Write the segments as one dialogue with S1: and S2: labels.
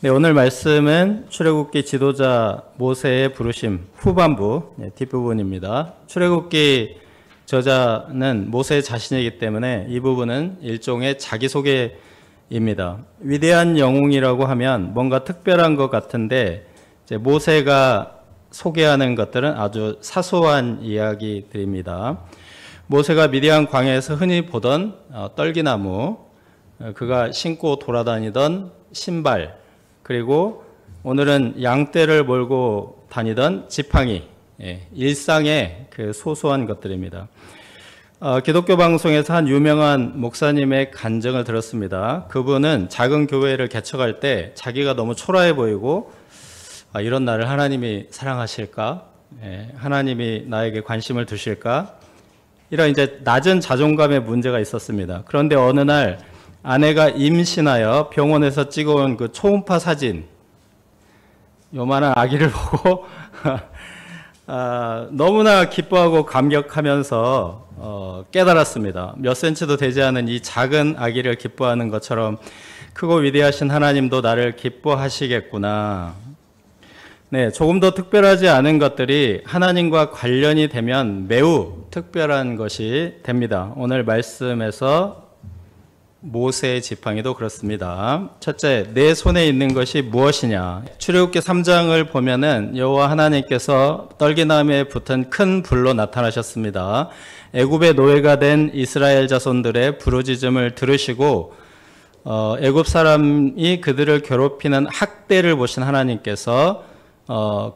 S1: 네, 오늘 말씀은 출애굽기 지도자 모세의 부르심 후반부 뒷부분입니다. 출애굽기 저자는 모세 자신이기 때문에 이 부분은 일종의 자기소개입니다. 위대한 영웅이라고 하면 뭔가 특별한 것 같은데 이제 모세가 소개하는 것들은 아주 사소한 이야기들입니다. 모세가 미디안 광야에서 흔히 보던 떨기나무, 그가 신고 돌아다니던 신발, 그리고 오늘은 양떼를 몰고 다니던 지팡이, 일상의 그 소소한 것들입니다. 기독교 방송에서 한 유명한 목사님의 간증을 들었습니다. 그분은 작은 교회를 개척할 때 자기가 너무 초라해 보이고 이런 나를 하나님이 사랑하실까? 하나님이 나에게 관심을 두실까? 이런 이제 낮은 자존감의 문제가 있었습니다. 그런데 어느 날 아내가 임신하여 병원에서 찍어온 그 초음파 사진, 요만한 아기를 보고 너무나 기뻐하고 감격하면서 깨달았습니다. 몇 센치도 되지 않은 이 작은 아기를 기뻐하는 것처럼 크고 위대하신 하나님도 나를 기뻐하시겠구나. 네, 조금 더 특별하지 않은 것들이 하나님과 관련이 되면 매우 특별한 것이 됩니다. 오늘 말씀에서 모세의 지팡이도 그렇습니다. 첫째, 내 손에 있는 것이 무엇이냐. 출애굽기 3장을 보면은 여호와 하나님께서 떨기나무에 붙은 큰 불로 나타나셨습니다. 애굽의 노예가 된 이스라엘 자손들의 부르짖음을 들으시고 애굽 사람이 그들을 괴롭히는 학대를 보신 하나님께서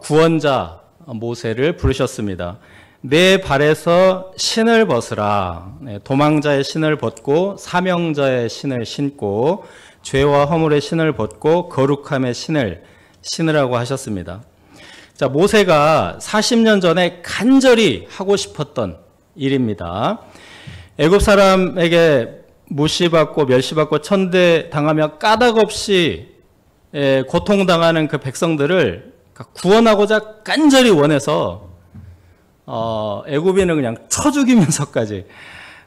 S1: 구원자 모세를 부르셨습니다. 내 발에서 신을 벗으라. 도망자의 신을 벗고 사명자의 신을 신고 죄와 허물의 신을 벗고 거룩함의 신을 신으라고 하셨습니다. 자, 모세가 40년 전에 간절히 하고 싶었던 일입니다. 애굽 사람에게 무시받고 멸시받고 천대당하며 까닭없이 고통당하는 그 백성들을 구원하고자 간절히 원해서 애굽인을 그냥 쳐 죽이면서까지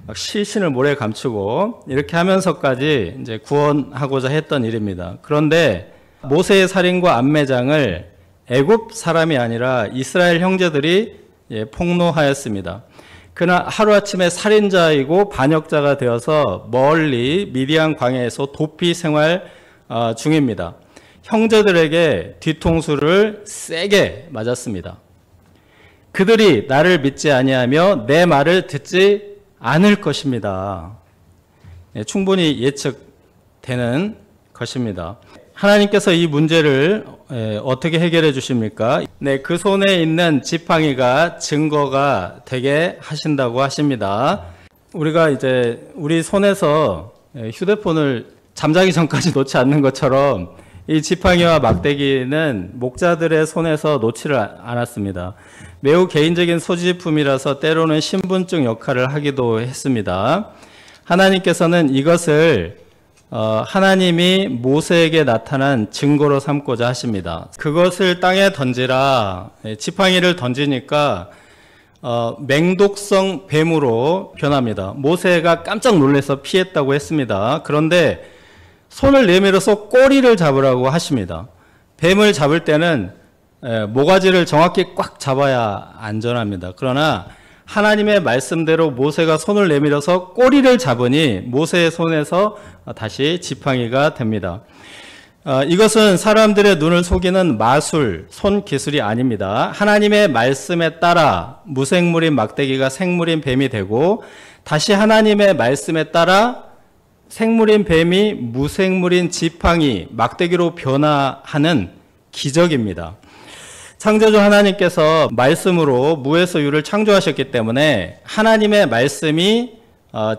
S1: 막 시신을 모래 감추고 이렇게 하면서까지 이제 구원하고자 했던 일입니다. 그런데 모세의 살인과 암매장을 애굽 사람이 아니라 이스라엘 형제들이 폭로하였습니다. 그날 하루아침에 살인자이고 반역자가 되어서 멀리 미디안 광야에서 도피 생활 중입니다. 형제들에게 뒤통수를 세게 맞았습니다. 그들이 나를 믿지 아니하며 내 말을 듣지 않을 것입니다. 충분히 예측되는 것입니다. 하나님께서 이 문제를 어떻게 해결해 주십니까? 네, 그 손에 있는 지팡이가 증거가 되게 하신다고 하십니다. 우리가 이제 우리 손에서 휴대폰을 잠자기 전까지 놓지 않는 것처럼 이 지팡이와 막대기는 목자들의 손에서 놓지를 않았습니다. 매우 개인적인 소지품이라서 때로는 신분증 역할을 하기도 했습니다. 하나님께서는 이것을 하나님이 모세에게 나타난 증거로 삼고자 하십니다. 그것을 땅에 던지라. 지팡이를 던지니까 맹독성 뱀으로 변합니다. 모세가 깜짝 놀라서 피했다고 했습니다. 그런데 손을 내밀어서 꼬리를 잡으라고 하십니다. 뱀을 잡을 때는 모가지를 정확히 꽉 잡아야 안전합니다. 그러나 하나님의 말씀대로 모세가 손을 내밀어서 꼬리를 잡으니 모세의 손에서 다시 지팡이가 됩니다. 이것은 사람들의 눈을 속이는 마술, 손기술이 아닙니다. 하나님의 말씀에 따라 무생물인 막대기가 생물인 뱀이 되고 다시 하나님의 말씀에 따라 생물인 뱀이 무생물인 지팡이, 막대기로 변화하는 기적입니다. 창조주 하나님께서 말씀으로 무에서 유를 창조하셨기 때문에 하나님의 말씀이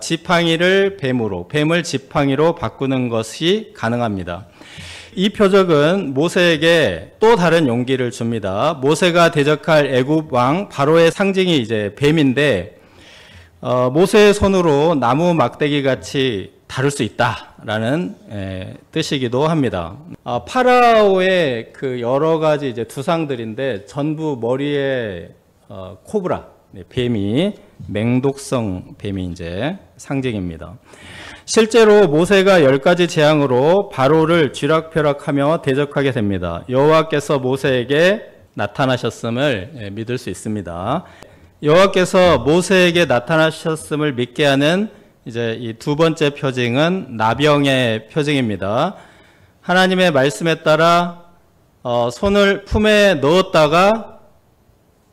S1: 지팡이를 뱀으로, 뱀을 지팡이로 바꾸는 것이 가능합니다. 이 표적은 모세에게 또 다른 용기를 줍니다. 모세가 대적할 애굽 왕 바로의 상징이 이제 뱀인데 모세의 손으로 나무 막대기 같이 다룰 수 있다라는 뜻이기도 합니다. 파라오의 그 여러 가지 이제 두상들인데 전부 머리에 코브라, 뱀이 맹독성 뱀이 이제 상징입니다. 실제로 모세가 10가지 재앙으로 바로를 쥐락펴락하며 대적하게 됩니다. 여호와께서 모세에게 나타나셨음을 믿을 수 있습니다. 여호와께서 모세에게 나타나셨음을 믿게 하는 이제 이 두 번째 표징은 나병의 표징입니다. 하나님의 말씀에 따라 손을 품에 넣었다가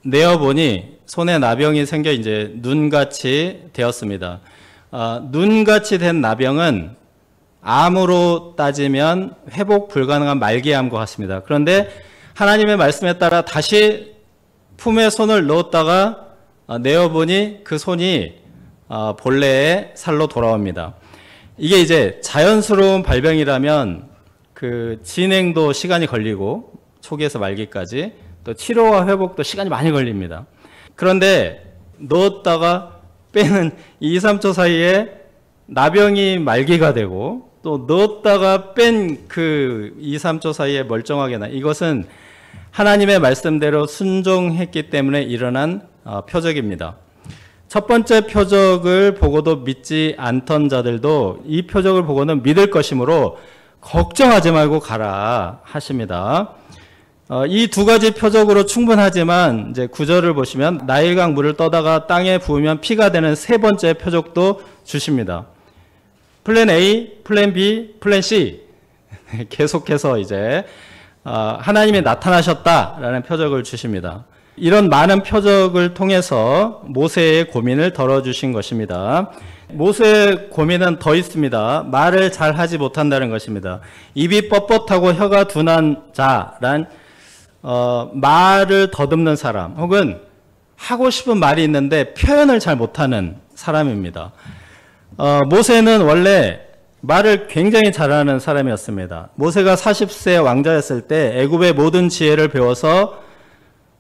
S1: 내어보니 손에 나병이 생겨 이제 눈같이 되었습니다. 눈같이 된 나병은 암으로 따지면 회복 불가능한 말기암과 같습니다. 그런데 하나님의 말씀에 따라 다시 품에 손을 넣었다가 내어보니 그 손이 본래의 살로 돌아옵니다. 이게 이제 자연스러운 발병이라면 그 진행도 시간이 걸리고 초기에서 말기까지 또 치료와 회복도 시간이 많이 걸립니다. 그런데 넣었다가 빼는 2, 3초 사이에 나병이 말기가 되고 또 넣었다가 뺀 그 2, 3초 사이에 멀쩡하게 이것은 하나님의 말씀대로 순종했기 때문에 일어난 표적입니다. 첫 번째 표적을 보고도 믿지 않던 자들도 이 표적을 보고는 믿을 것이므로 걱정하지 말고 가라 하십니다. 이 두 가지 표적으로 충분하지만 이제 9절을 보시면 나일강 물을 떠다가 땅에 부으면 피가 되는 세 번째 표적도 주십니다. 플랜 A, 플랜 B, 플랜 C 계속해서 이제 하나님이 나타나셨다라는 표적을 주십니다. 이런 많은 표적을 통해서 모세의 고민을 덜어주신 것입니다. 모세의 고민은 더 있습니다. 말을 잘 하지 못한다는 것입니다. 입이 뻣뻣하고 혀가 둔한 자란 말을 더듬는 사람 혹은 하고 싶은 말이 있는데 표현을 잘 못하는 사람입니다. 모세는 원래 말을 굉장히 잘하는 사람이었습니다. 모세가 40세 왕자였을 때 애굽의 모든 지혜를 배워서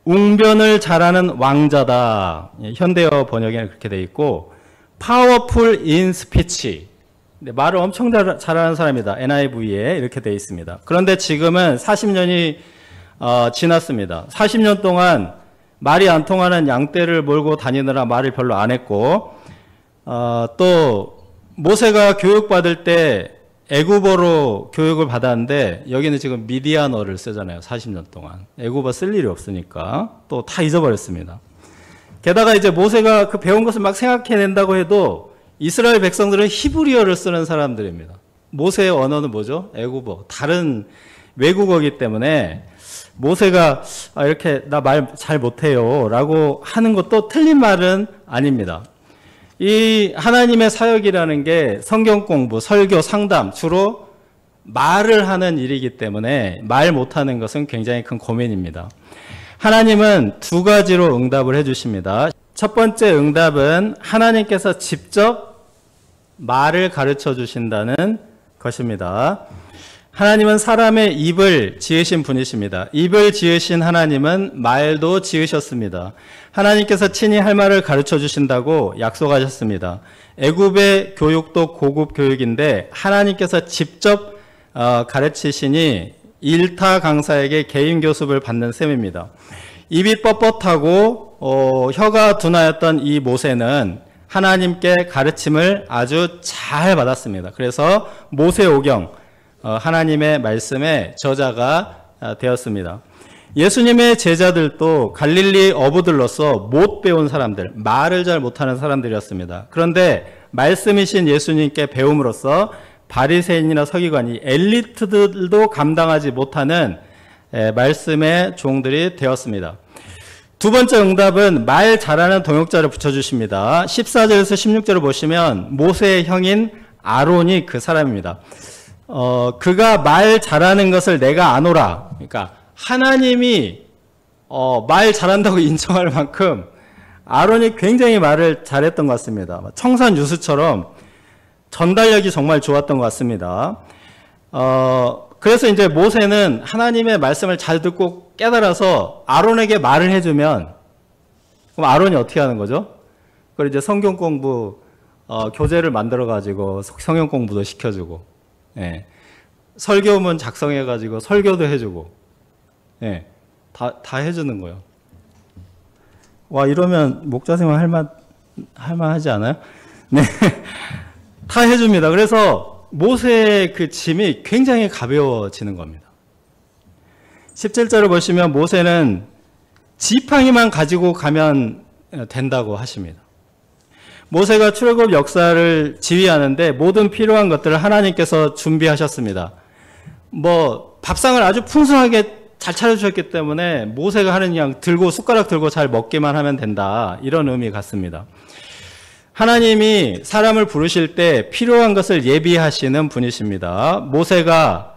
S1: 웅변을 잘하는 왕자다. 현대어 번역에는 그렇게 되어 있고 powerful in speech. 말을 엄청 잘하는 사람이다. NIV에 이렇게 되어 있습니다. 그런데 지금은 40년이 지났습니다. 40년 동안 말이 안 통하는 양떼를 몰고 다니느라 말을 별로 안 했고 또 모세가 교육받을 때 애굽어로 교육을 받았는데 여기는 지금 미디안어를 쓰잖아요. 40년 동안. 애굽어 쓸 일이 없으니까 또 다 잊어버렸습니다. 게다가 이제 모세가 그 배운 것을 막 생각해낸다고 해도 이스라엘 백성들은 히브리어를 쓰는 사람들입니다. 모세의 언어는 뭐죠? 애굽어. 다른 외국어이기 때문에 모세가 이렇게 나 말 잘 못해요 라고 하는 것도 틀린 말은 아닙니다. 이 하나님의 사역이라는 게 성경 공부, 설교, 상담 주로 말을 하는 일이기 때문에 말 못하는 것은 굉장히 큰 고민입니다. 하나님은 두 가지로 응답을 해주십니다. 첫 번째 응답은 하나님께서 직접 말을 가르쳐 주신다는 것입니다. 하나님은 사람의 입을 지으신 분이십니다. 입을 지으신 하나님은 말도 지으셨습니다. 하나님께서 친히 할 말을 가르쳐 주신다고 약속하셨습니다. 애굽의 교육도 고급 교육인데 하나님께서 직접 가르치시니 일타 강사에게 개인 교습을 받는 셈입니다. 입이 뻣뻣하고 혀가 둔하였던 이 모세는 하나님께 가르침을 아주 잘 받았습니다. 그래서 모세오경 하나님의 말씀의 저자가 되었습니다. 예수님의 제자들도 갈릴리 어부들로서 못 배운 사람들, 말을 잘 못하는 사람들이었습니다. 그런데 말씀이신 예수님께 배움으로써 바리새인이나 서기관이 엘리트들도 감당하지 못하는 말씀의 종들이 되었습니다. 두 번째 응답은 말 잘하는 동역자를 붙여주십니다. 14절에서 16절을 보시면 모세의 형인 아론이 그 사람입니다. 그가 말 잘하는 것을 내가 아노라. 그러니까 하나님이 말 잘한다고 인정할 만큼 아론이 굉장히 말을 잘했던 것 같습니다. 청산유수처럼 전달력이 정말 좋았던 것 같습니다. 그래서 이제 모세는 하나님의 말씀을 잘 듣고 깨달아서 아론에게 말을 해주면 그럼 아론이 어떻게 하는 거죠? 그걸 이제 성경 공부 교재를 만들어 가지고 성경 공부도 시켜주고, 예. 설교문 작성해 가지고 설교도 해주고, 예. 다 해주는 거예요. 와, 이러면 목자 생활 할만 하지 않아요? 네. 다 해줍니다. 그래서 모세의 그 짐이 굉장히 가벼워지는 겁니다. 17절을 보시면 모세는 지팡이만 가지고 가면 된다고 하십니다. 모세가 출애굽 역사를 지휘하는데 모든 필요한 것들을 하나님께서 준비하셨습니다. 밥상을 아주 풍성하게 잘 차려주셨기 때문에 모세가 하는 그냥 숟가락 들고 잘 먹기만 하면 된다, 이런 의미 같습니다. 하나님이 사람을 부르실 때 필요한 것을 예비하시는 분이십니다. 모세가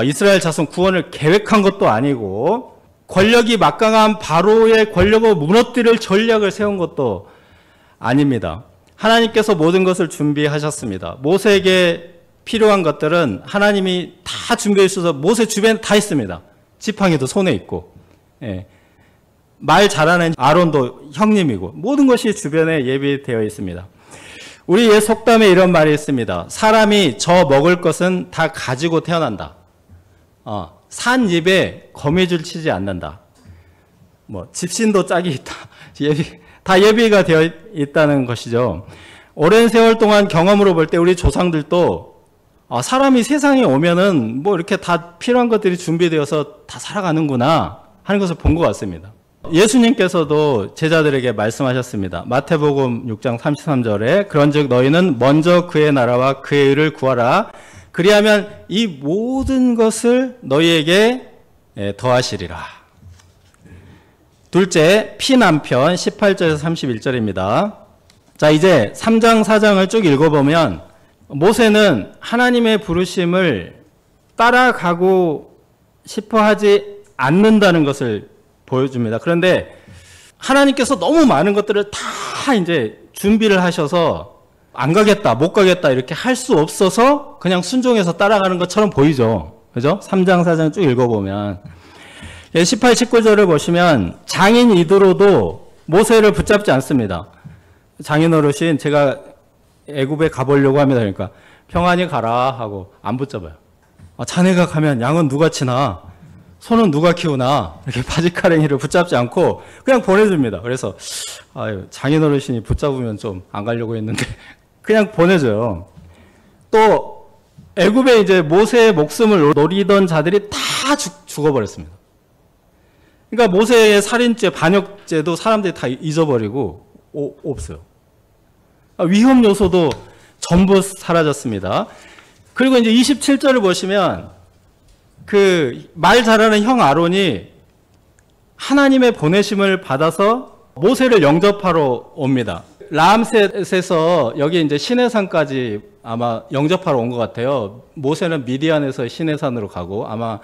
S1: 이스라엘 자손 구원을 계획한 것도 아니고 권력이 막강한 바로의 권력을 무너뜨릴 전략을 세운 것도 아닙니다. 하나님께서 모든 것을 준비하셨습니다. 모세에게 필요한 것들은 하나님이 다 준비해 주셔서 모세 주변에 다 있습니다. 지팡이도 손에 있고, 말 잘하는 아론도 형님이고, 모든 것이 주변에 예비되어 있습니다. 우리 옛 속담에 이런 말이 있습니다. 사람이 저 먹을 것은 다 가지고 태어난다. 산 입에 거미줄 치지 않는다. 집신도 짝이 있다. 다 예비가 되어 있다는 것이죠. 오랜 세월 동안 경험으로 볼 때 우리 조상들도 사람이 세상에 오면은 이렇게 다 필요한 것들이 준비되어서 다 살아가는구나 하는 것을 본 것 같습니다. 예수님께서도 제자들에게 말씀하셨습니다. 마태복음 6장 33절에 그런즉 너희는 먼저 그의 나라와 그의 의를 구하라. 그리하면 이 모든 것을 너희에게 더하시리라. 둘째, 피난편 18절에서 31절입니다. 자, 이제 3장 4장을 쭉 읽어보면 모세는 하나님의 부르심을 따라가고 싶어 하지 않는다는 것을 보여줍니다. 그런데 하나님께서 너무 많은 것들을 다 이제 준비를 하셔서 안 가겠다, 못 가겠다 이렇게 할 수 없어서 그냥 순종해서 따라가는 것처럼 보이죠. 그죠? 3장 4장 쭉 읽어보면 18, 19절을 보시면 장인 이드로도 모세를 붙잡지 않습니다. 장인 어르신, 제가 애굽에 가보려고 합니다. 그러니까 평안히 가라 하고 안 붙잡아요. 자네가 가면 양은 누가 치나, 소는 누가 키우나, 이렇게 바지가랭이를 붙잡지 않고 그냥 보내줍니다. 그래서 장인 어르신이 붙잡으면 좀 안 가려고 했는데 그냥 보내줘요. 또 애굽에 이제 모세의 목숨을 노리던 자들이 다 죽어버렸습니다. 그러니까 모세의 살인죄, 반역죄도 사람들이 다 잊어버리고 없어요. 위험 요소도 전부 사라졌습니다. 그리고 이제 27절을 보시면 그 말 잘하는 형 아론이 하나님의 보내심을 받아서 모세를 영접하러 옵니다. 라암셋에서 여기 이제 시내산까지 아마 영접하러 온 것 같아요. 모세는 미디안에서 시내산으로 가고 아마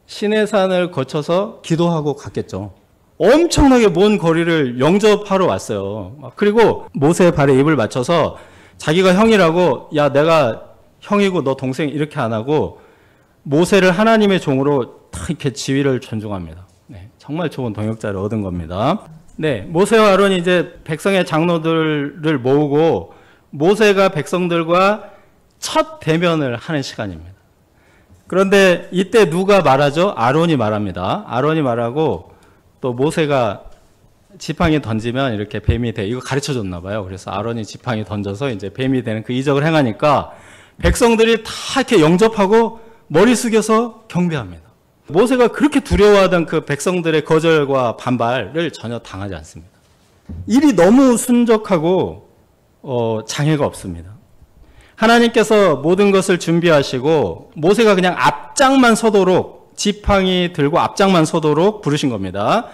S1: 시내산을 거쳐서 기도하고 갔겠죠. 엄청나게 먼 거리를 영접하러 왔어요. 그리고 모세의 발에 입을 맞춰서 자기가 형이라고, 야, 내가 형이고 너 동생 이렇게 안 하고 모세를 하나님의 종으로 딱 이렇게 지위를 존중합니다. 네, 정말 좋은 동역자를 얻은 겁니다. 네, 모세와 아론이 이제 백성의 장로들을 모으고 모세가 백성들과 첫 대면을 하는 시간입니다. 그런데 이때 누가 말하죠? 아론이 말합니다. 아론이 말하고 또 모세가 지팡이 던지면 이렇게 뱀이 돼. 이거 가르쳐 줬나 봐요. 그래서 아론이 지팡이 던져서 이제 뱀이 되는 그 이적을 행하니까 백성들이 다 이렇게 영접하고 머리 숙여서 경배합니다. 모세가 그렇게 두려워하던 그 백성들의 거절과 반발을 전혀 당하지 않습니다. 일이 너무 순적하고 장애가 없습니다. 하나님께서 모든 것을 준비하시고 모세가 그냥 앞장만 서도록, 지팡이 들고 앞장만 서도록 부르신 겁니다.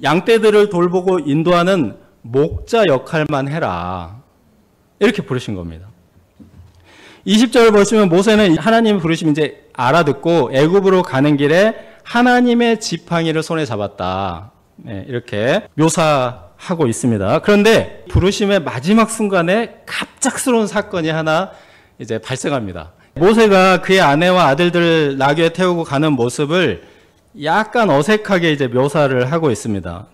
S1: 양떼들을 돌보고 인도하는 목자 역할만 해라, 이렇게 부르신 겁니다. 20절을 보시면 모세는 하나님의 부르심 이제 알아듣고 애굽으로 가는 길에 하나님의 지팡이를 손에 잡았다, 네, 이렇게 묘사하고 있습니다. 그런데 부르심의 마지막 순간에 갑작스러운 사건이 하나 이제 발생합니다. 모세가 그의 아내와 아들들을 나귀에 태우고 가는 모습을 약간 어색하게 이제 묘사를 하고 있습니다.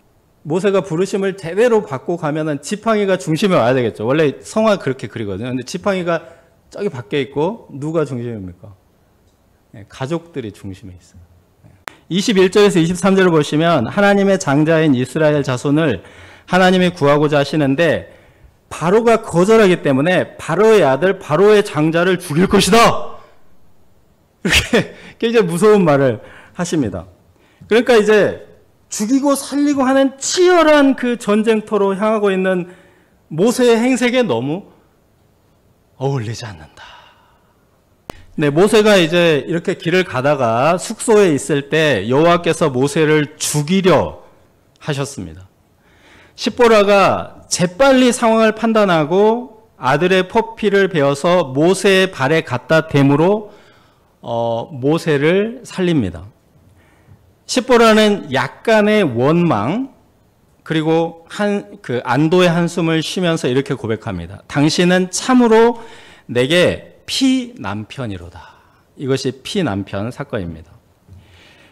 S1: 모세가 부르심을 제대로 받고 가면은 지팡이가 중심에 와야 되겠죠. 원래 성화 그렇게 그리거든요. 근데 지팡이가 저기 밖에 있고 누가 중심입니까? 네, 가족들이 중심에 있어요. 21절에서 23절을 보시면 하나님의 장자인 이스라엘 자손을 하나님이 구하고자 하시는데 바로가 거절하기 때문에 바로의 아들, 바로의 장자를 죽일 것이다. 이렇게 굉장히 무서운 말을 하십니다. 그러니까 이제 죽이고 살리고 하는 치열한 그 전쟁터로 향하고 있는 모세의 행색에 너무 어울리지 않는다. 네, 모세가 이제 이렇게 길을 가다가 숙소에 있을 때 여호와께서 모세를 죽이려 하셨습니다. 십보라가 재빨리 상황을 판단하고 아들의 포피를 베어서 모세의 발에 갖다 댐으로 모세를 살립니다. 십보라는 약간의 원망 그리고 그 안도의 한숨을 쉬면서 이렇게 고백합니다. 당신은 참으로 내게 피남편이로다. 이것이 피남편 사건입니다.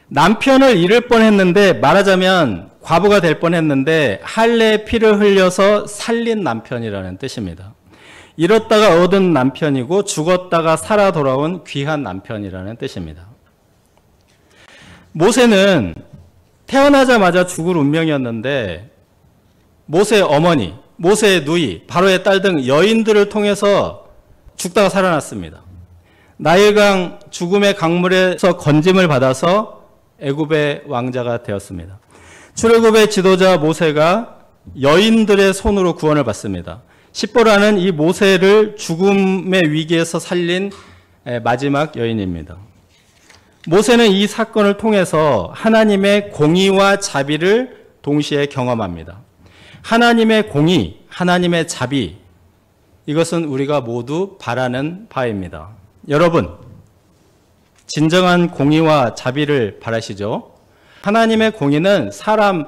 S1: 남편을 잃을 뻔했는데, 말하자면 과부가 될 뻔했는데 할례의 피를 흘려서 살린 남편이라는 뜻입니다. 잃었다가 얻은 남편이고 죽었다가 살아 돌아온 귀한 남편이라는 뜻입니다. 모세는 태어나자마자 죽을 운명이었는데 모세의 어머니, 모세의 누이, 바로의 딸 등 여인들을 통해서 죽다가 살아났습니다. 나일강 죽음의 강물에서 건짐을 받아서 애굽의 왕자가 되었습니다. 출애굽의 지도자 모세가 여인들의 손으로 구원을 받습니다. 십보라는 이 모세를 죽음의 위기에서 살린 마지막 여인입니다. 모세는 이 사건을 통해서 하나님의 공의와 자비를 동시에 경험합니다. 하나님의 공의, 하나님의 자비, 이것은 우리가 모두 바라는 바입니다. 여러분, 진정한 공의와 자비를 바라시죠? 하나님의 공의는 사람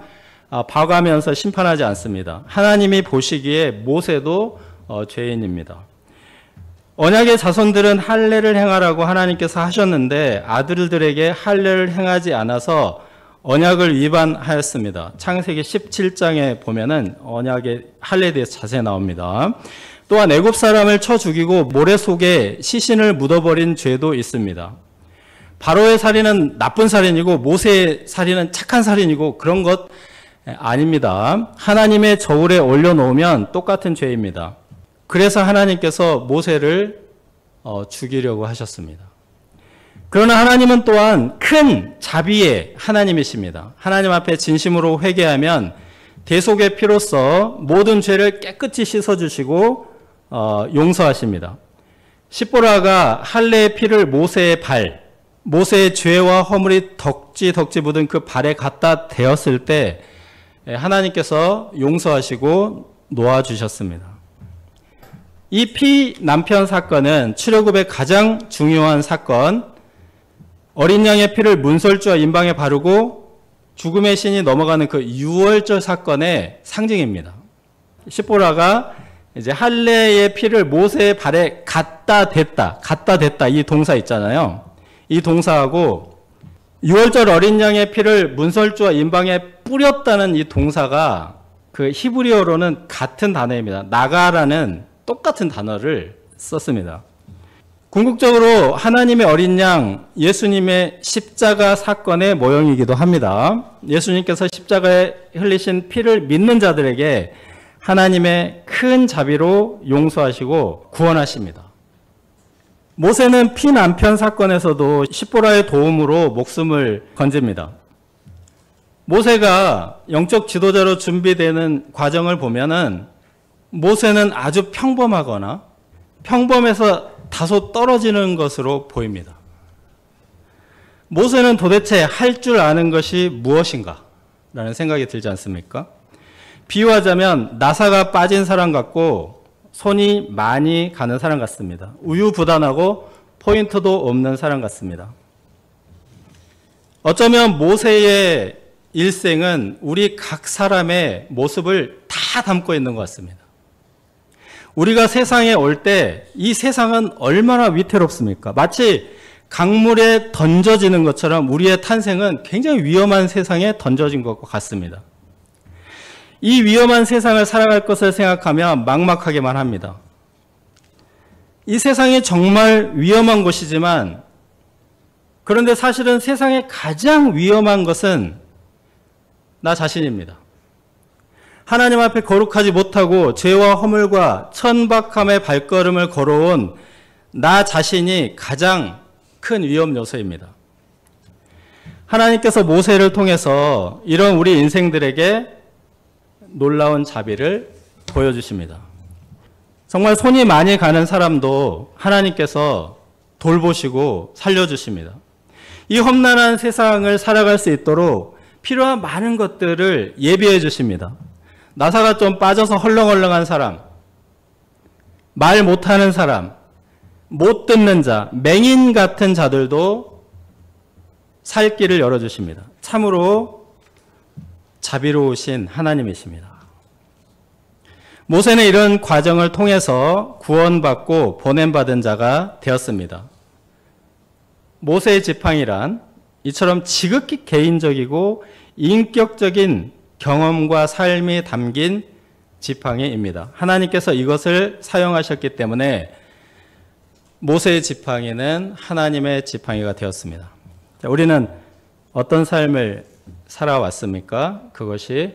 S1: 봐가면서 심판하지 않습니다. 하나님이 보시기에 모세도 죄인입니다. 언약의 자손들은 할례를 행하라고 하나님께서 하셨는데 아들들에게 할례를 행하지 않아서 언약을 위반하였습니다. 창세기 17장에 보면은 언약의 할례에 대해서 자세히 나옵니다. 또한 애굽 사람을 쳐 죽이고 모래 속에 시신을 묻어버린 죄도 있습니다. 바로의 살인은 나쁜 살인이고 모세의 살인은 착한 살인이고 그런 것 아닙니다. 하나님의 저울에 올려놓으면 똑같은 죄입니다. 그래서 하나님께서 모세를 죽이려고 하셨습니다. 그러나 하나님은 또한 큰 자비의 하나님이십니다. 하나님 앞에 진심으로 회개하면 대속의 피로써 모든 죄를 깨끗이 씻어주시고 용서하십니다. 십보라가 할례의 피를 모세의 발, 모세의 죄와 허물이 덕지 묻은 그 발에 갖다 대었을 때 하나님께서 용서하시고 놓아주셨습니다. 이 피남편 사건은 출애굽의 가장 중요한 사건, 어린 양의 피를 문설주와 임방에 바르고 죽음의 신이 넘어가는 그 유월절 사건의 상징입니다. 십보라가 이제 할례의 피를 모세의 발에 갖다 댔다 이 동사 있잖아요. 이 동사하고 유월절 어린 양의 피를 문설주와 임방에 뿌렸다는 이 동사가 그 히브리어로는 같은 단어입니다. 나가라는 똑같은 단어를 썼습니다. 궁극적으로 하나님의 어린 양 예수님의 십자가 사건의 모형이기도 합니다. 예수님께서 십자가에 흘리신 피를 믿는 자들에게 하나님의 큰 자비로 용서하시고 구원하십니다. 모세는 피남편 사건에서도 십보라의 도움으로 목숨을 건집니다. 모세가 영적 지도자로 준비되는 과정을 보면은 모세는 아주 평범하거나 평범해서 다소 떨어지는 것으로 보입니다. 모세는 도대체 할 줄 아는 것이 무엇인가? 라는 생각이 들지 않습니까? 비유하자면 나사가 빠진 사람 같고 손이 많이 가는 사람 같습니다. 우유부단하고 포인트도 없는 사람 같습니다. 어쩌면 모세의 일생은 우리 각 사람의 모습을 다 담고 있는 것 같습니다. 우리가 세상에 올 때 이 세상은 얼마나 위태롭습니까? 마치 강물에 던져지는 것처럼 우리의 탄생은 굉장히 위험한 세상에 던져진 것 같습니다. 이 위험한 세상을 살아갈 것을 생각하면 막막하게만 합니다. 이 세상이 정말 위험한 곳이지만 그런데 사실은 세상에 가장 위험한 것은 나 자신입니다. 하나님 앞에 거룩하지 못하고 죄와 허물과 천박함의 발걸음을 걸어온 나 자신이 가장 큰 위험 요소입니다. 하나님께서 모세를 통해서 이런 우리 인생들에게 놀라운 자비를 보여주십니다. 정말 손이 많이 가는 사람도 하나님께서 돌보시고 살려주십니다. 이 험난한 세상을 살아갈 수 있도록 필요한 많은 것들을 예비해 주십니다. 나사가 좀 빠져서 헐렁헐렁한 사람, 말 못하는 사람, 못 듣는 자, 맹인 같은 자들도 살 길을 열어주십니다. 참으로 자비로우신 하나님이십니다. 모세는 이런 과정을 통해서 구원받고 보냄받은 자가 되었습니다. 모세의 지팡이란 이처럼 지극히 개인적이고 인격적인 경험과 삶이 담긴 지팡이입니다. 하나님께서 이것을 사용하셨기 때문에 모세의 지팡이는 하나님의 지팡이가 되었습니다. 우리는 어떤 삶을 살아왔습니까? 그것이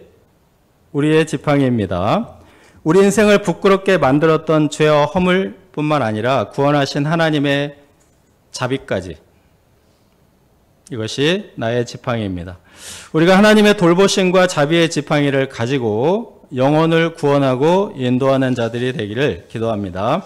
S1: 우리의 지팡이입니다. 우리 인생을 부끄럽게 만들었던 죄와 허물뿐만 아니라 구원하신 하나님의 자비까지, 이것이 나의 지팡이입니다. 우리가 하나님의 돌보심과 자비의 지팡이를 가지고 영혼을 구원하고 인도하는 자들이 되기를 기도합니다.